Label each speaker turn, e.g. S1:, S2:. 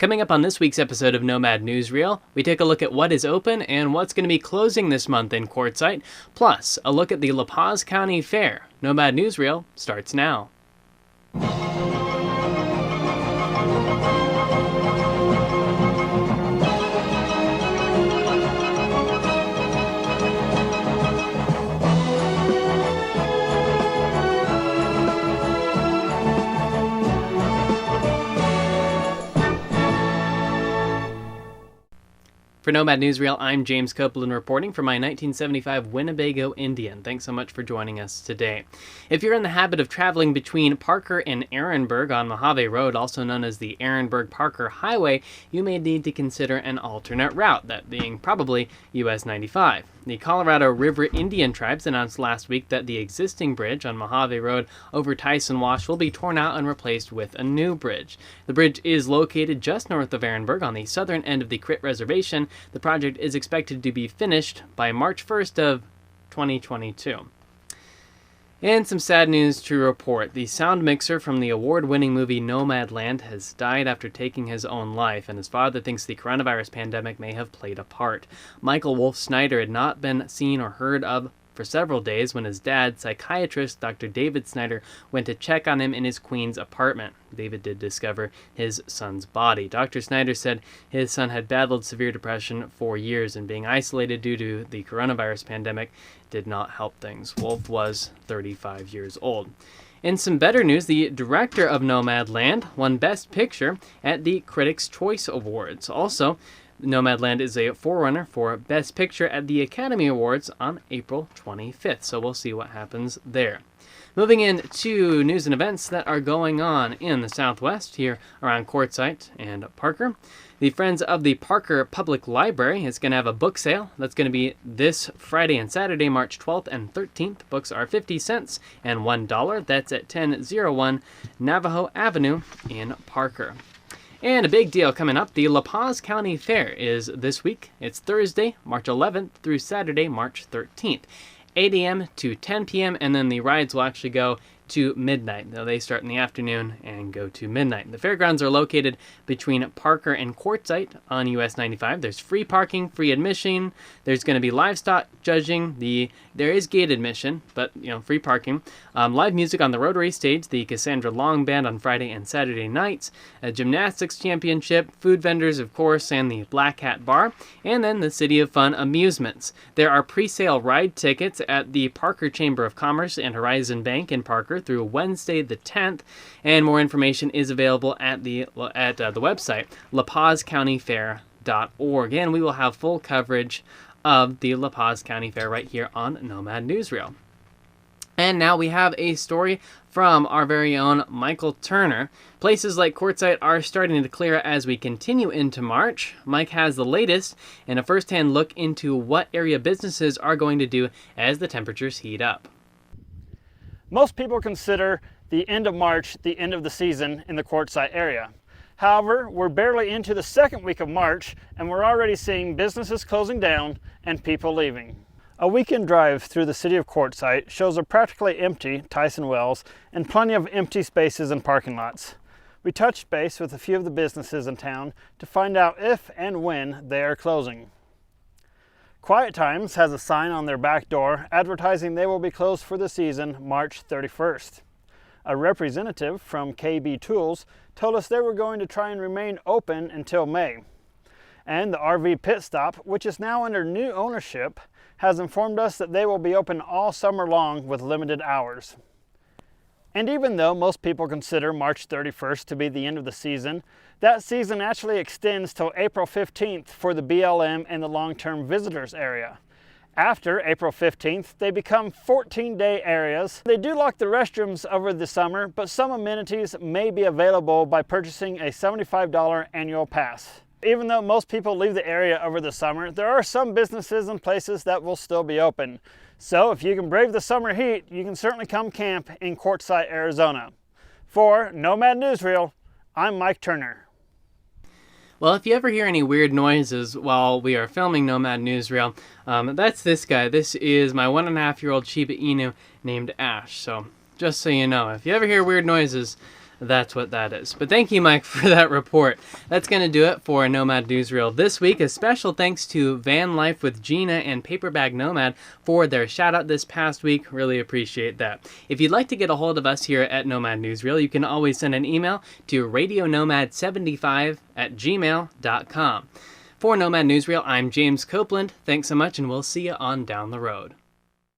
S1: Coming up on this week's episode of Nomad Newsreel, we take a look at what is open and what's going to be closing this month in Quartzsite, plus a look at the La Paz County Fair. Nomad Newsreel starts now. For Nomad Newsreel, I'm James Copeland reporting for my 1975 Winnebago Indian. Thanks so much for joining us today. If you're in the habit of traveling between Parker and Ehrenberg on Mojave Road, also known as the Ehrenberg-Parker Highway, you may need to consider an alternate route, that being probably US 95. The Colorado River Indian tribes announced last week that the existing bridge on Mojave Road over Tyson Wash will be torn out and replaced with a new bridge. The bridge is located just north of Ehrenberg on the southern end of the Crit Reservation. The project is expected to be finished by March 1st of 2022. And some sad news to report. The sound mixer from the award-winning movie Nomadland has died after taking his own life, and his father thinks the coronavirus pandemic may have played a part. Michael Wolf Snyder had not been seen or heard of for several days when his dad, psychiatrist Dr. David Snyder, went to check on him in his Queens apartment. David did discover his son's body. Dr. Snyder said his son had battled severe depression for years, and being isolated due to the coronavirus pandemic did not help things. Wolf was 35 years old. In some better news, the director of Nomadland won Best Picture at the Critics' Choice Awards. Also, Nomadland is a forerunner for Best Picture at the Academy Awards on April 25th, so we'll see what happens there. Moving into news and events that are going on in the Southwest here around Quartzsite and Parker. The Friends of the Parker Public Library is going to have a book sale. That's going to be this Friday and Saturday, March 12th and 13th. Books are 50 cents and $1. That's at 1001 Navajo Avenue in Parker. And a big deal coming up, the La Paz County Fair is this week. It's Thursday, March 11th through Saturday, March 13th. 8 a.m. to 10 p.m. and then the rides will actually go to midnight. Now, they start in the afternoon and go to midnight. The fairgrounds are located between Parker and Quartzsite on US 95. There's free parking, free admission. There's going to be livestock judging. There is gate admission, but free parking. Live music on the Rotary stage, the Cassandra Long Band on Friday and Saturday nights, a gymnastics championship, food vendors, of course, and the Black Hat Bar, and then the City of Fun amusements. There are pre-sale ride tickets at the Parker Chamber of Commerce and Horizon Bank in Parker through Wednesday the 10th, and more information is available at the website lapazcountyfair.org. And we will have full coverage of the La Paz County Fair right here on Nomad Newsreel. And now we have a story from our very own Michael Turner. Places like Quartzsite are starting to clear as we continue into March. Mike has the latest and a first-hand look into what area businesses are going to do as the temperatures heat up.
S2: Most people consider the end of March the end of the season in the Quartzsite area. However, we're barely into the second week of March and we're already seeing businesses closing down and people leaving. A weekend drive through the city of Quartzsite shows a practically empty Tyson Wells and plenty of empty spaces and parking lots. We touched base with a few of the businesses in town to find out if and when they are closing. Quiet Times has a sign on their back door advertising they will be closed for the season March 31st. A representative from KB Tools told us they were going to try and remain open until May. And the RV Pit Stop, which is now under new ownership, has informed us that they will be open all summer long with limited hours. And even though most people consider March 31st to be the end of the season, that season actually extends till April 15th for the BLM and the long-term visitors area. After April 15th, they become 14-day areas. They do lock the restrooms over the summer, but some amenities may be available by purchasing a $75 annual pass. Even though most people leave the area over the summer, there are some businesses and places that will still be open. So if you can brave the summer heat, you can certainly come camp in Quartzsite, Arizona. For Nomad Newsreel, I'm Mike Turner.
S1: Well, if you ever hear any weird noises while we are filming Nomad Newsreel, that's this guy. This is my 1.5-year-old Shiba Inu named Ash. So just so you know, if you ever hear weird noises, That's what that is. But thank you, Mike, for that report. That's going to do it for Nomad Newsreel this week. A special thanks to Van Life with Gina and Paperbag Nomad for their shout out this past week. Really appreciate that. If you'd like to get a hold of us here at Nomad Newsreel, you can always send an email to radionomad75@gmail.com. For Nomad Newsreel, I'm James Copeland. Thanks so much, and we'll see you on down the road.